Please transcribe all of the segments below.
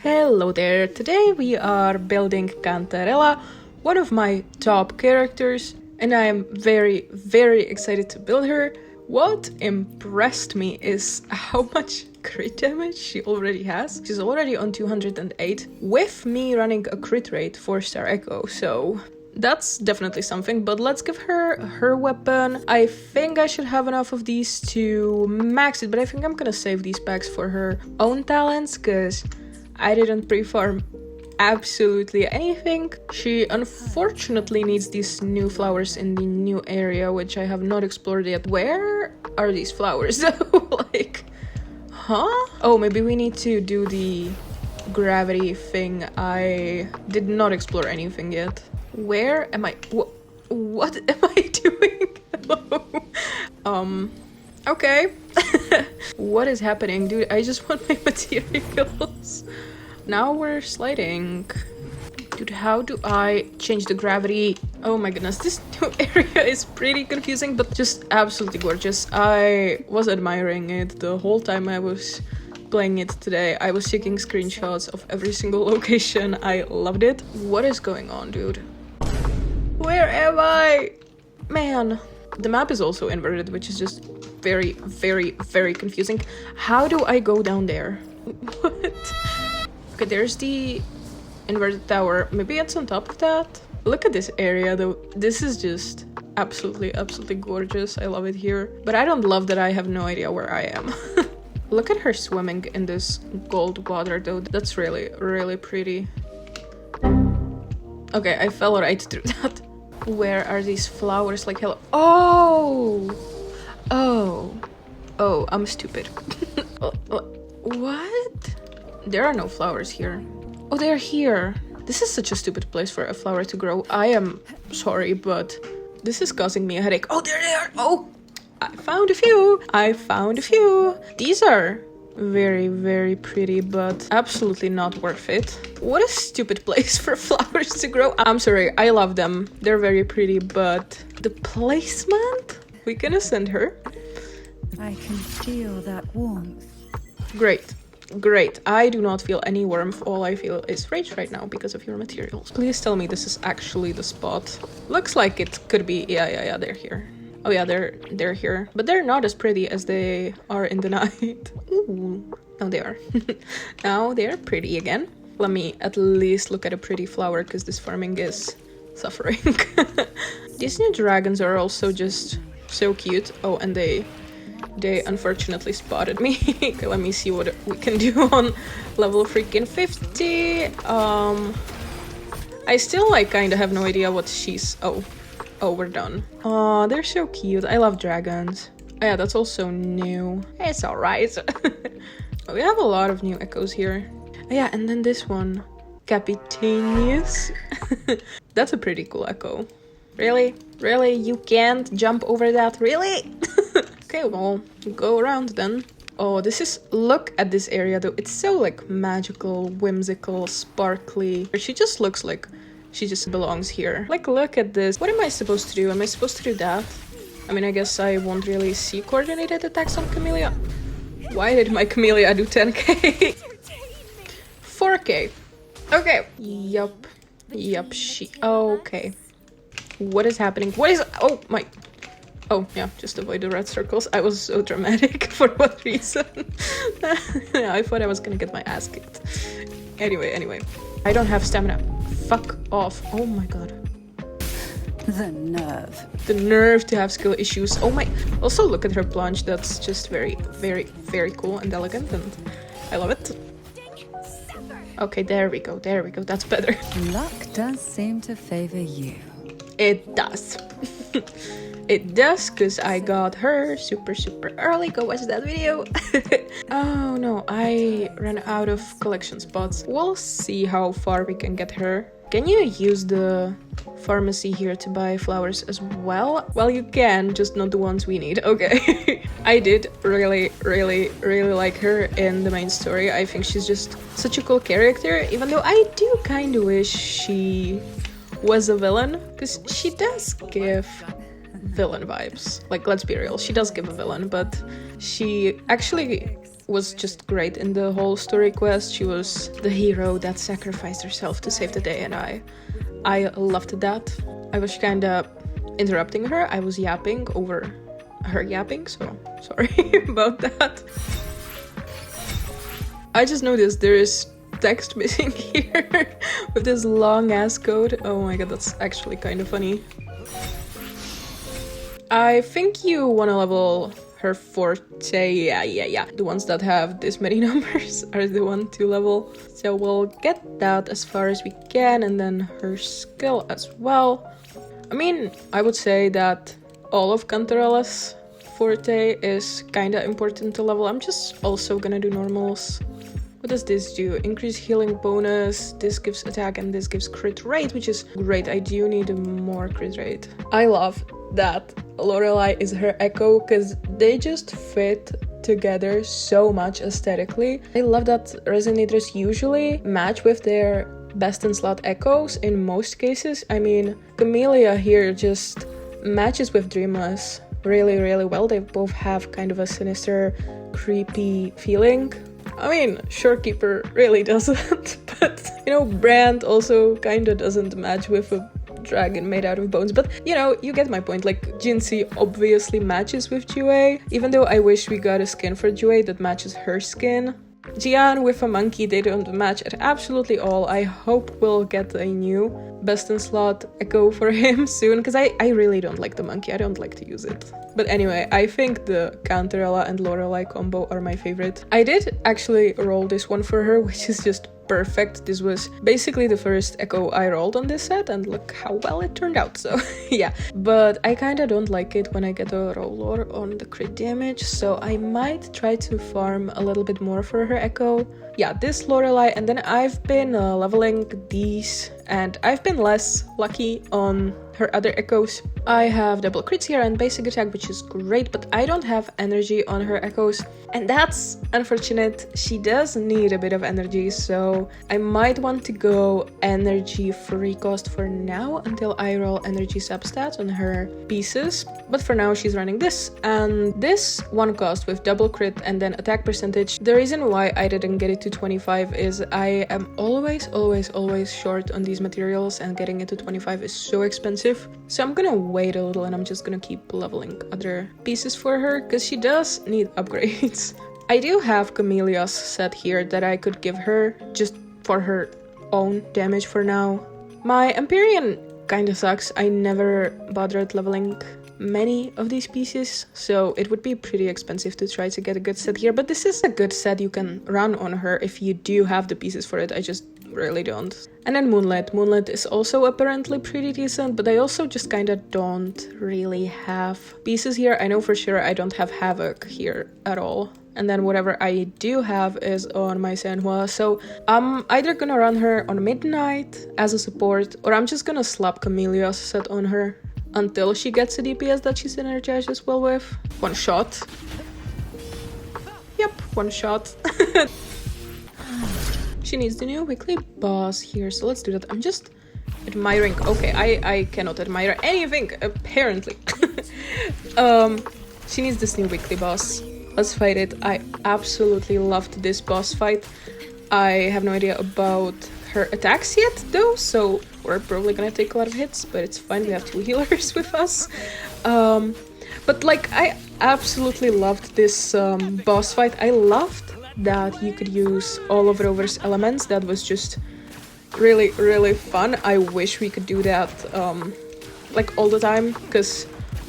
Hello there, today we are building Cantarella, one of my top characters, and I am very excited to build her. What impressed me is how much crit damage she already has. She's already on 208, with me running a crit rate 4-star echo, so that's definitely something. But let's give her her weapon. I think I should have enough of these to max it, but I think I'm gonna save these packs for her own talents, because I didn't pre-farm absolutely anything. She unfortunately needs these new flowers in the new area, which I have not explored yet. Where are these flowers though? Like, huh? Oh, maybe we need to do the gravity thing. I did not explore anything yet. Where am I? What am I doing? Okay. What is happening? Dude, I just want my materials. Now we're sliding. Dude, how do I change the gravity? Oh my goodness, this new area is pretty confusing, but just absolutely gorgeous. I was admiring it the whole time I was playing it today. I was taking screenshots of every single location. I loved it. What is going on, dude? Where am I? Man. The map is also inverted, which is just very confusing. How do I go down there? What? Okay, there's the inverted tower. Maybe it's on top of that? Look at this area though. This is just absolutely gorgeous. I love it here. But I don't love that I have no idea where I am. Look at her swimming in this gold water though. That's really pretty. Okay, I fell right through that. Where are these flowers? Like, hello. Oh, I'm stupid. What? There are no flowers here. Oh, they're here. This is such a stupid place for a flower to grow. I am sorry, but this is causing me a headache. Oh, there they are. Oh, I found a few. These are very pretty, but absolutely not worth it. What a stupid place for flowers to grow. I'm sorry, I love them. They're very pretty, but the placement? We can ascend her. I can feel that warmth. Great. I do not feel any warmth. All I feel is rage right now because of your materials. Please tell me this is actually the spot. Looks like it could be. Yeah, they're here. Oh yeah, they're here. But they're not as pretty as they are in the night. Ooh. Now they are. Now they're pretty again. Let me at least look at a pretty flower, because this farming is suffering. These new dragons are also just so cute. Oh, and they unfortunately spotted me. Okay, let me see what we can do on level freaking 50. I still like kind of have no idea what she's. Oh, we're done. Oh, they're so cute. I love dragons. Oh yeah, that's also new. It's alright. We have a lot of new echoes here. Oh yeah, and then this one. Capitanius. That's a pretty cool echo. Really? You can't jump over that? Really? Okay, well, go around then. Oh, look at this area though. It's so like magical, whimsical, sparkly. She just looks like she just belongs here. Like, look at this. What am I supposed to do? Am I supposed to do that? I mean, I guess I won't really see coordinated attacks on Camellia. Why did my Camellia do 10k? 4k. Okay. Yup, okay. What is happening? Oh my. Oh, yeah, just avoid the red circles. I was so dramatic. For what reason? Yeah, I thought I was gonna get my ass kicked. Anyway. I don't have stamina. Fuck off. Oh my god. The nerve. The nerve to have skill issues. Oh my. Also, look at her plunge. That's just very cool and elegant, and I love it. Okay, there we go. That's better. Luck does seem to favor you. It does. It does, because I got her super early. Go watch that video. Oh no, I ran out of collection spots. We'll see how far we can get her. Can you use the pharmacy here to buy flowers as well? Well, you can, just not the ones we need. Okay. I did really like her in the main story. I think she's just such a cool character, even though I do kind of wish she was a villain, because she does give villain vibes. Like, let's be real, she does give a villain, but she actually was just great in the whole story quest. She was the hero that sacrificed herself to save the day, and I loved that. I was kind of interrupting her. I was yapping over her yapping, so sorry about that. I just noticed there is text missing here with this long ass code. Oh my god, that's actually kind of funny. I think you want to level her forte. Yeah. The ones that have this many numbers are the one to level. So we'll get that as far as we can, and then her skill as well. I mean, I would say that all of Cantarella's forte is kinda important to level. I'm just also gonna do normals. What does this do? Increase healing bonus, this gives attack, and this gives crit rate, which is great. I do need more crit rate. I love that Lorelei is her echo, because they just fit together so much aesthetically. I love that resonators usually match with their best in slot echoes in most cases. I mean, Camellia here just matches with Dreamless really well. They both have kind of a sinister, creepy feeling. I mean, Shorekeeper really doesn't, but you know, Brant also kinda doesn't match with a dragon made out of bones, but you know, you get my point. Like, Jinhsi obviously matches with Jue, even though I wish we got a skin for Jue that matches her skin. Jian with a monkey, they don't match at absolutely all. I hope we'll get a new best in slot echo for him soon, because I really don't like the monkey. I don't like to use it. But anyway, I think the Cantarella and Lorelei combo are my favorite. I did actually roll this one for her, which is just perfect. This was basically the first echo I rolled on this set, and look how well it turned out, so yeah. But I kinda don't like it when I get a roller on the crit damage, so I might try to farm a little bit more for her echo. Yeah, this Lorelei, and then I've been leveling these, and I've been less lucky on her other echoes. I have double crits here and basic attack, which is great, but I don't have energy on her echoes, and that's unfortunate. She does need a bit of energy, so I might want to go energy free cost for now until I roll energy substats on her pieces. But for now, she's running this, and this one cost with double crit and then attack percentage. The reason why I didn't get it to 25 is I am always short on these materials, and getting it to 25 is so expensive. So I'm gonna wait a little, and I'm just gonna keep leveling other pieces for her, because she does need upgrades. I do have Camellia's set here that I could give her just for her own damage for now. My Empyrean kinda sucks. I never bothered leveling many of these pieces, so it would be pretty expensive to try to get a good set here, but this is a good set you can run on her if you do have the pieces for it. I just really don't. And then Moonlit is also apparently pretty decent, but I also just kinda don't really have pieces here. I know for sure I don't have Havoc here at all. And then whatever I do have is on my Sanhua, so I'm either gonna run her on Midnight as a support, or I'm just gonna slap Camellia's set on her until she gets a DPS that she's energized as well with. One shot. Yep, one shot. She needs the new weekly boss here, so let's do that. I'm just admiring. Okay, I cannot admire anything, apparently. She needs this new weekly boss. Let's fight it. I absolutely loved this boss fight. I have no idea about her attacks yet, though, so we're probably gonna take a lot of hits, but it's fine. We have two healers with us. But like, I absolutely loved this boss fight. I loved that you could use all of Rover's elements. That was just really fun. I wish we could do that like all the time, because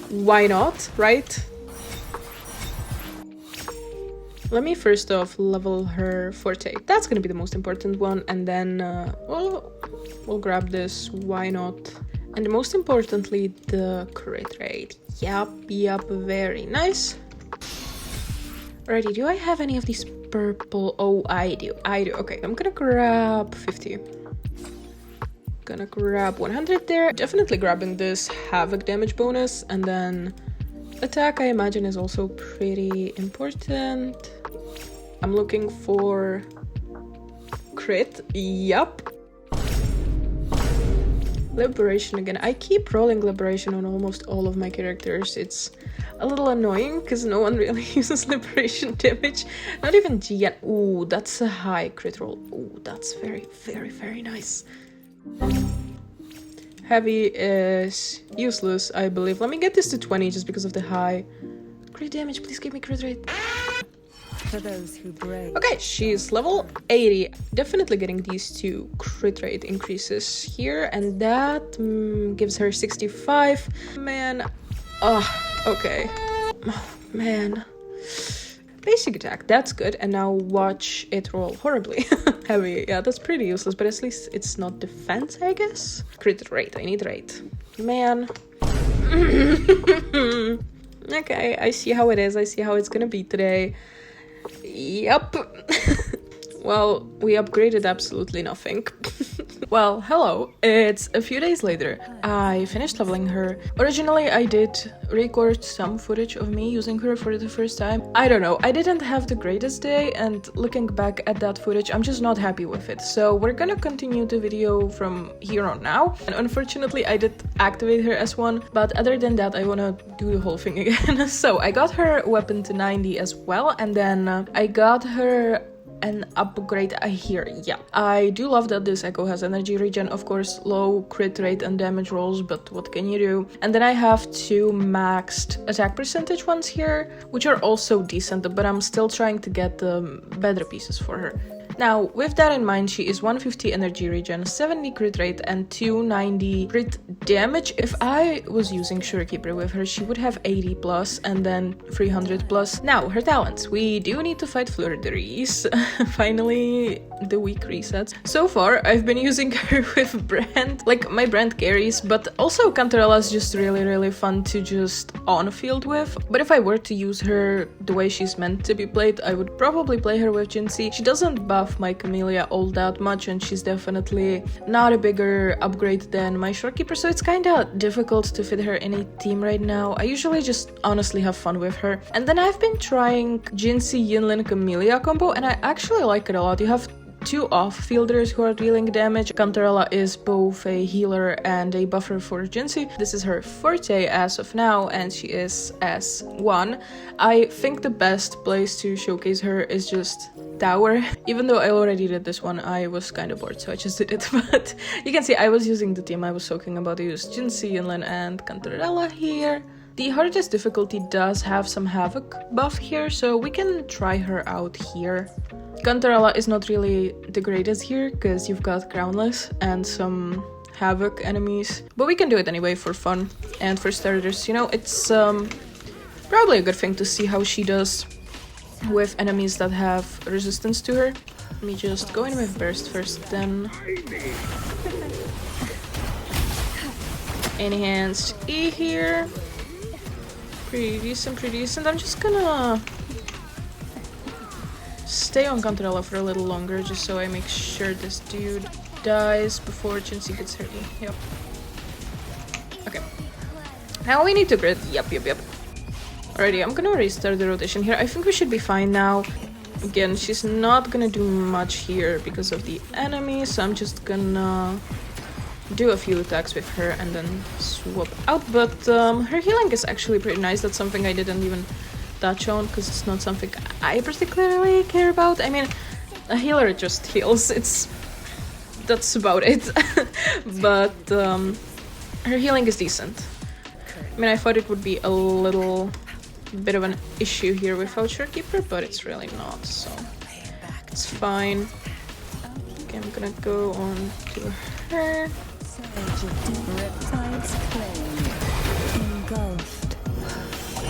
why not, right? Let me first off level her forte. That's gonna be the most important one, and then we'll grab this, why not? And most importantly, the crit rate. Yep, very nice. Alrighty, do I have any of these purple? Oh, I do. Okay, I'm gonna grab 50. Gonna grab 100 there. Definitely grabbing this Havoc damage bonus, and then attack, I imagine, is also pretty important. I'm looking for crit. Yup. Liberation again. I keep rolling Liberation on almost all of my characters. It's a little annoying because no one really uses Liberation damage. Not even Gian. Ooh, that's a high crit roll. Ooh, that's very, very, very nice. Heavy is useless, I believe. Let me get this to 20 just because of the high crit damage. Please give me crit rate. For those who brave. Okay, she's level 80. Definitely getting these two crit rate increases here, and that gives her 65. Man, okay. Oh, man. Basic attack, that's good. And now watch it roll horribly. Heavy, yeah, that's pretty useless, but at least it's not defense, I guess. Crit rate, I need rate. Man. Okay, I see how it is. I see how it's gonna be today. Yep. Well, we upgraded absolutely nothing. Well, hello. It's a few days later. I finished leveling her. Originally, I did record some footage of me using her for the first time. I don't know, I didn't have the greatest day, and looking back at that footage, I'm just not happy with it. So we're gonna continue the video from here on now. And unfortunately, I did activate her as one, but other than that, I wanna do the whole thing again. So I got her weapon to 90 as well, and then I got her an upgrade here. Yeah, I do love that this echo has energy regen, of course, low crit rate and damage rolls, but what can you do? And then I have two maxed attack percentage ones here, which are also decent, but I'm still trying to get better pieces for her. Now, with that in mind, she is 150 energy regen, 70 crit rate, and 290 crit damage. If I was using Surekeeper with her, she would have 80 plus and then 300 plus. Now, her talents. We do need to fight Flurderies. Finally, the week resets. So far, I've been using her with Brant. Like, my Brant carries, but also Cantarella is just really, really fun to just on-field with. But if I were to use her the way she's meant to be played, I would probably play her with jinhsi. She doesn't buff my Camellia all that much, and she's definitely not a bigger upgrade than my Shorekeeper, so it's kinda difficult to fit her in a team right now. I usually just honestly have fun with her. And then I've been trying jinhsi Yinlin Camellia combo, and I actually like it a lot. You have two off-fielders who are dealing damage. Cantarella is both a healer and a buffer for jinhsi. This is her forte as of now, and she is S1. I think the best place to showcase her is just tower. Even though I already did this one, I was kind of bored, so I just did it. But you can see I was using the team I was talking about. I used jinhsi, Yinlin, and Cantarella here. The hardest difficulty does have some Havoc buff here, so we can try her out here. Cantarella is not really the greatest here, because you've got Crownless and some Havoc enemies. But we can do it anyway for fun. And for starters, you know, it's probably a good thing to see how she does with enemies that have resistance to her. Let me just go in with Burst first, then Enhanced E here. Pretty decent, pretty decent. I'm just gonna stay on Cantarella for a little longer, just so I make sure this dude dies before jinhsi gets hurt. Yep. Okay. Now we need to grid. Yep. Alrighty, I'm gonna restart the rotation here. I think we should be fine now. Again, she's not gonna do much here because of the enemy, so I'm just gonna do a few attacks with her and then swap out. But her healing is actually pretty nice. That's something I didn't even touch on because it's not something I particularly care about. I mean, a healer just heals. That's about it. But her healing is decent. I mean, I thought it would be a little bit of an issue here without Shorekeeper, but it's really not, so it's fine. Okay, I'm gonna go on to her. Riptide's claim, engulfed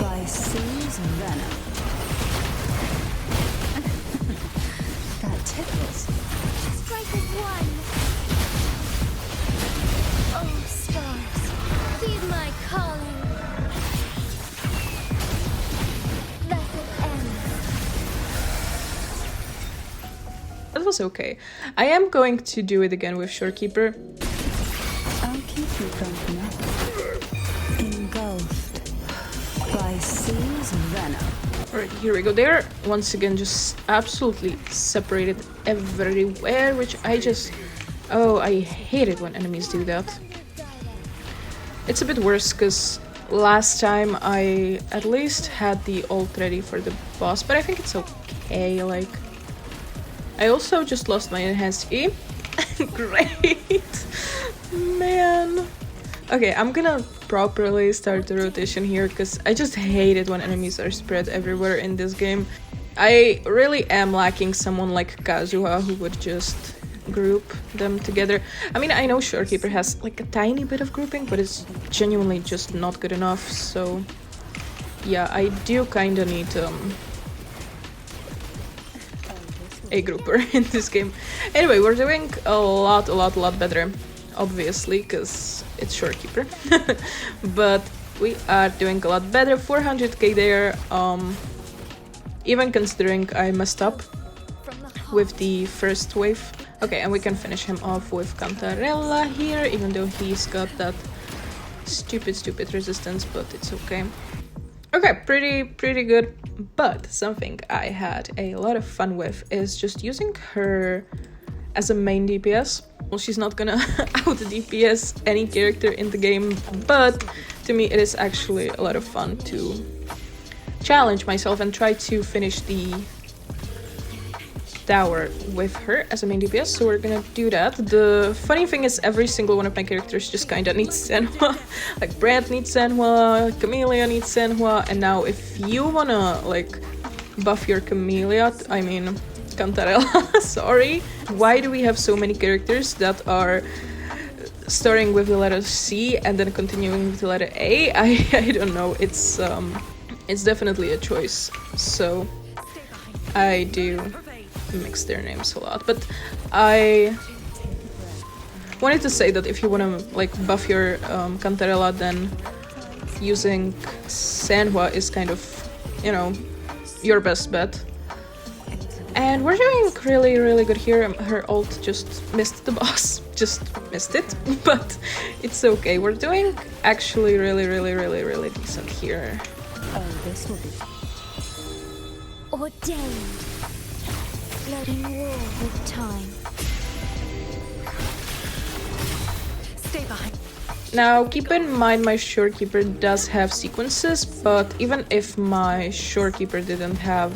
by sea's venom. That tickles. Strike as one. Oh, stars, heed my calling. Let it end. That was okay. I am going to do it again with Shorekeeper. I'll keep you company. Engulfed by sea's venom. Alright, here we go. They're once again just absolutely separated everywhere, which I just... Oh, I hate it when enemies do that. It's a bit worse because last time I at least had the ult ready for the boss, but I think it's okay. Like, I also just lost my enhanced E. Great, man. Okay, I'm gonna properly start the rotation here because I just hate it when enemies are spread everywhere in this game. I really am lacking someone like Kazuha who would just group them together. I mean, I know Shorekeeper has like a tiny bit of grouping, but it's genuinely just not good enough. So yeah, I do kind of need a grouper in this game. Anyway, we're doing a lot better, obviously, because it's Shorekeeper. But we are doing a lot better. 400k there, even considering I messed up with the first wave. Okay, and we can finish him off with Cantarella here, even though he's got that stupid resistance, but it's okay. Okay, pretty good. But something I had a lot of fun with is just using her as a main DPS. Well, she's not gonna out DPS any character in the game, but to me it is actually a lot of fun to challenge myself and try to finish the tower with her as a main DPS, so we're gonna do that. The funny thing is every single one of my characters just kinda needs Senhua. Like Brant needs Senhua, Camellia needs Senhua, and now if you wanna like buff your Camellia, I mean Cantarella, sorry. Why do we have so many characters that are starting with the letter C and then continuing with the letter A? I don't know, it's definitely a choice, so I do mix their names a lot. But I wanted to say that if you want to like buff your Cantarella, then using Senhua is kind of, you know, your best bet. And we're doing really good here. Her ult just missed the boss, just missed it, but it's okay. We're doing actually really decent here. Oh, this will be Ordained. Flooding war with time. stay behind. Now, keep in mind my Shorekeeper does have sequences, but even if my Shorekeeper didn't have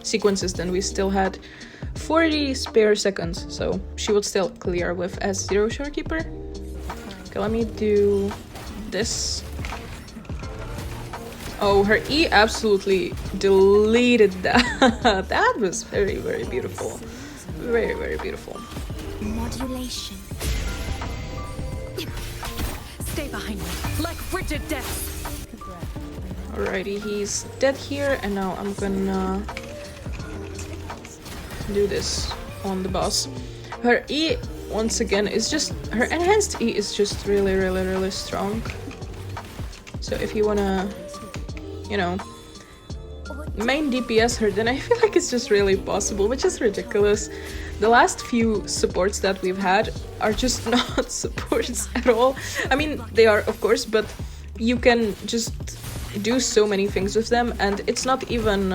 sequences, then we still had 40 spare seconds, so she would still clear with S0 Shorekeeper. Okay, let me do this. Oh, her E absolutely deleted that. That was very beautiful. Very beautiful. Modulation. Stay behind me, like frigid death. Alrighty, he's dead here, and now I'm gonna do this on the boss. Her E, once again, is just... her enhanced E is just really strong. So if you wanna, you know, main DPS her, then I feel like it's just really possible, which is ridiculous. The last few supports that we've had are just not supports at all. I mean, they are, of course, but you can just do so many things with them, and it's not even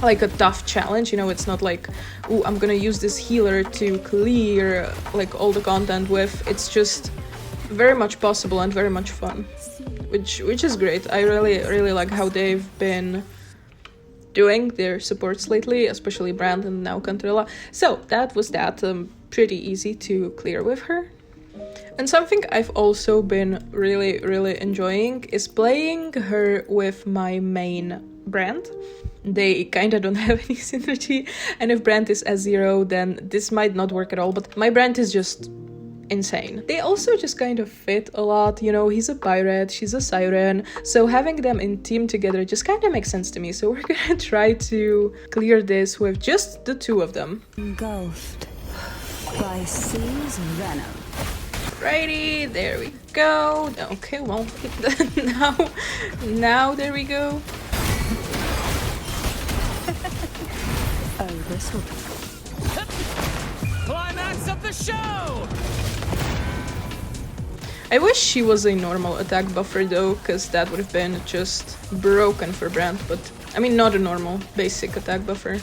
like a tough challenge, you know. It's not like, ooh, I'm gonna use this healer to clear like all the content with. It's just very much possible and very much fun, which is great. I really like how they've been doing their supports lately, especially Brand and now Cantarella. So that was that. Pretty easy to clear with her. And something I've also been really enjoying is playing her with my main Brand. They kinda don't have any synergy, and if Brand is S0, then this might not work at all, but my Brand is just insane. They also just kind of fit a lot, you know. He's a pirate, she's a siren, so having them in team together just kind of makes sense to me. So we're gonna try to clear this with just the two of them. Engulfed by sea's venom. Righty, there we go. Okay, well, now there we go. Oh, this will be climax of the show! I wish she was a normal attack buffer though, because that would have been just broken for Brand, but I mean not a normal, basic attack buffer.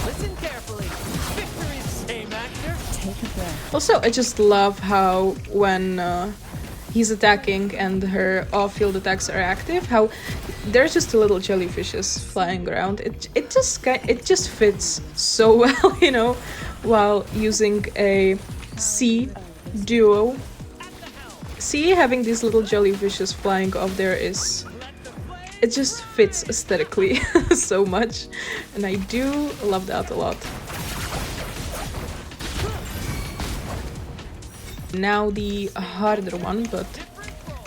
Listen carefully. Victory is the same actor. take a Also, I just love how when he's attacking and her off-field attacks are active, how there's just a little jellyfishes flying around. It just fits so well, you know, while using a C duo. See, having these little jellyfishes flying off there it just fits aesthetically so much, and I do love that a lot. Now the harder one, but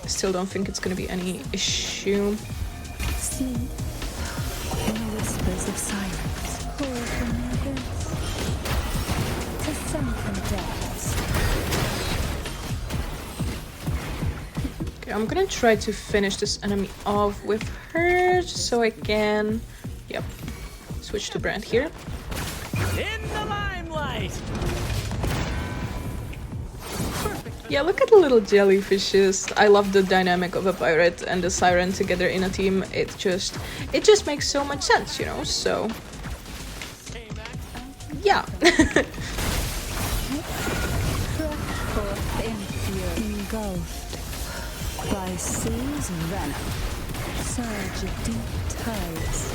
I still don't think it's gonna be any issue. See, in the whispers of silence, call from the abyss to sunken depths. Okay, I'm gonna try to finish this enemy off with her, just so I can, yep, switch to Brant here. In the limelight! Yeah, look at the little jellyfishes. I love the dynamic of a pirate and a siren together in a team. It just makes so much sense, you know, so yeah. Engulfed by seas and venom, surge of deep tides.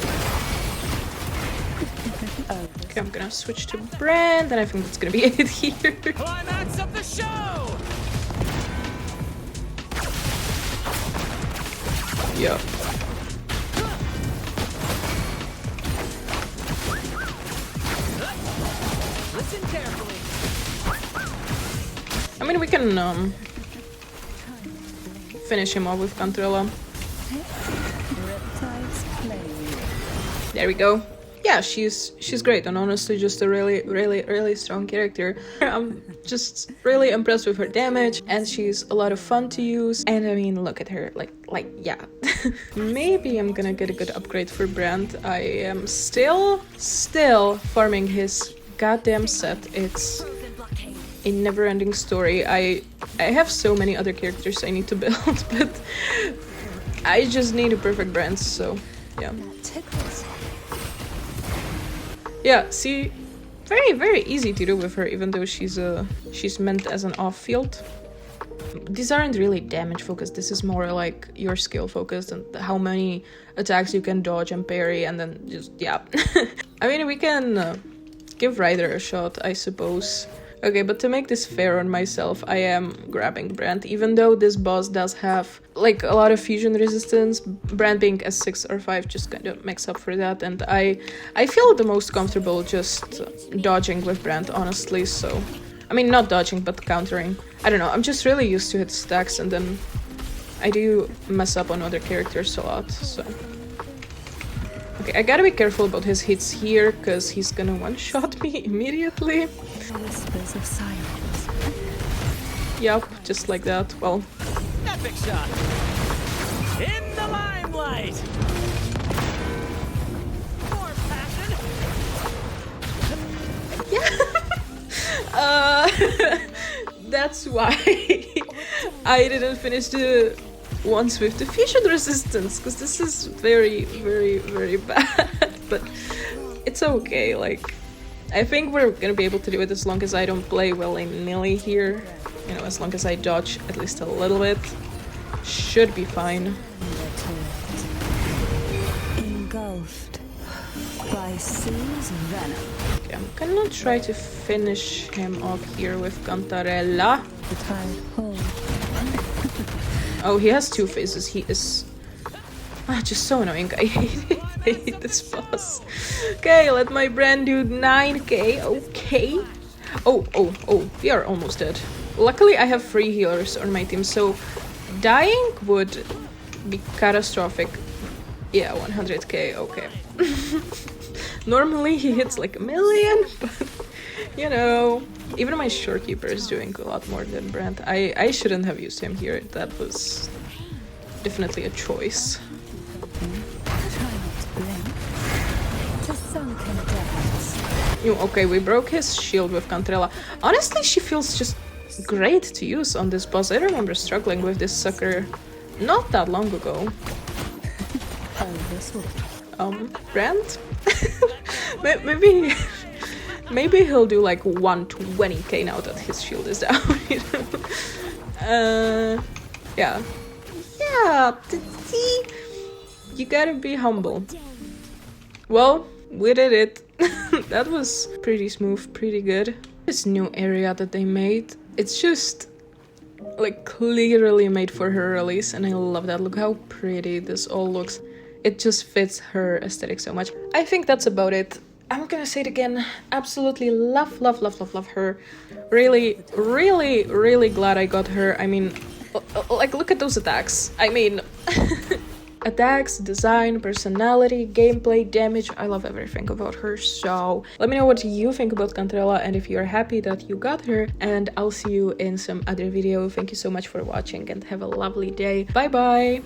Okay, I'm gonna switch to Brand, and I think that's gonna be it here. Climax of the show! Yep. Listen carefully. I mean, we can finish him off with CANTARELLA. There we go. Yeah, she's great, and honestly just a really strong character. I'm just really impressed with her damage, and she's a lot of fun to use. And I mean, look at her, like yeah. Maybe I'm gonna get a good upgrade for Brand. I am still farming his goddamn set. It's a never-ending story. I have so many other characters I need to build, but I just need a perfect Brand, so yeah. Yeah, see, very easy to do with her, even though she's meant as an off-field. These aren't really damage focused, this is more like your skill focused and how many attacks you can dodge and parry, and then just, yeah. I mean, we can give Ryder a shot, I suppose. Okay, but to make this fair on myself, I am grabbing Brand, even though this boss does have like a lot of fusion resistance. Brand being S6 or 5 just kind of makes up for that, and I feel the most comfortable just dodging with Brand, honestly, so... I mean, not dodging, but countering. I don't know, I'm just really used to hit stacks, and then I do mess up on other characters a lot, so... Okay, I gotta be careful about his hits here, because he's gonna one-shot me immediately. Whispers of silence. Yep, just like that. Well... Epic shot! In the limelight! More passion! That's why I didn't finish the ones with the fusion resistance, because this is very bad, but it's okay. Like, I think we're gonna be able to do it as long as I don't play willy-nilly here, you know, as long as I dodge at least a little bit, should be fine. Engulfed by seas and venom. Okay, I'm gonna try to finish him off here with CANTARELLA. The tide hold. Oh, he has two phases. He is just so annoying. I hate this boss. Okay, let my Brand do 9k. Okay. Oh, we are almost dead. Luckily, I have 3 healers on my team, so dying would be catastrophic. Yeah, 100k. Okay. Normally, he hits like 1,000,000, but you know, even my shorekeeper is doing a lot more than Brant. I shouldn't have used him here. That was definitely a choice. Okay, we broke his shield with CANTARELLA. Honestly, she feels just great to use on this boss. I remember struggling with this sucker not that long ago. Brant? Maybe he'll do like 120k now that his shield is down, you know? Yeah. Yeah, see? You gotta be humble. Well, we did it. That was pretty smooth, pretty good. This new area that they made, it's just like clearly made for her release, and I love that. Look how pretty this all looks. It just fits her aesthetic so much. I think that's about it. I'm gonna say it again. Absolutely love, love, love, love, love her. Really, really, really glad I got her. I mean, like, look at those attacks. I mean, attacks, design, personality, gameplay, damage. I love everything about her. So let me know what you think about CANTARELLA and if you're happy that you got her. And I'll see you in some other video. Thank you so much for watching and have a lovely day. Bye bye.